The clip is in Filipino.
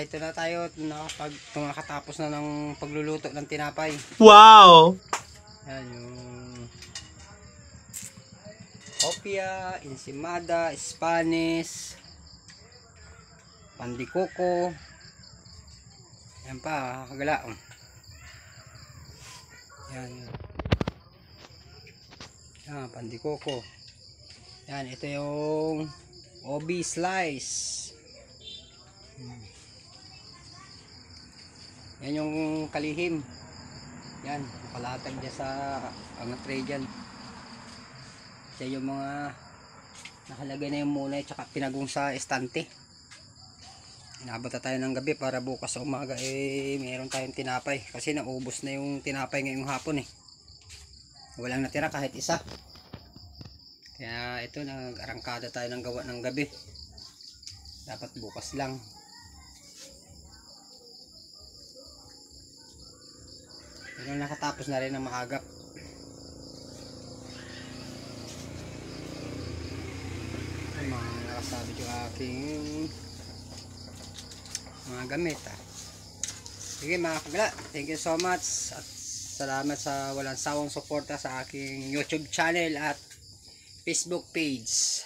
ito na tayo nakatapos na ng pagluluto ng tinapay. Wow! Yan yung opia, ensimada, Spanish, pandikoko. Yan pa, kagala. Yan. Yan, pandikoko. Yan, ito yung obi slice. Yan yung kalihim. Yan, nakalatag dyan sa mga tray dyan. Yan yung mga nakalagay na yung muna at pinagong sa estante. Inabot na tayo ng gabi para bukas sa umaga mayroon tayong tinapay. Kasi naubos na yung tinapay ngayong hapon walang natira kahit isa. Kaya ito, nag-arangkada tayo ng gawa ng gabi. Dapat bukas lang. Pero nakatapos na rin ng maagap. Mga nakasabit yung aking mga gamit. Sige mga kagala, thank you so much at salamat sa walang sawang suporta sa aking YouTube channel at Facebook page.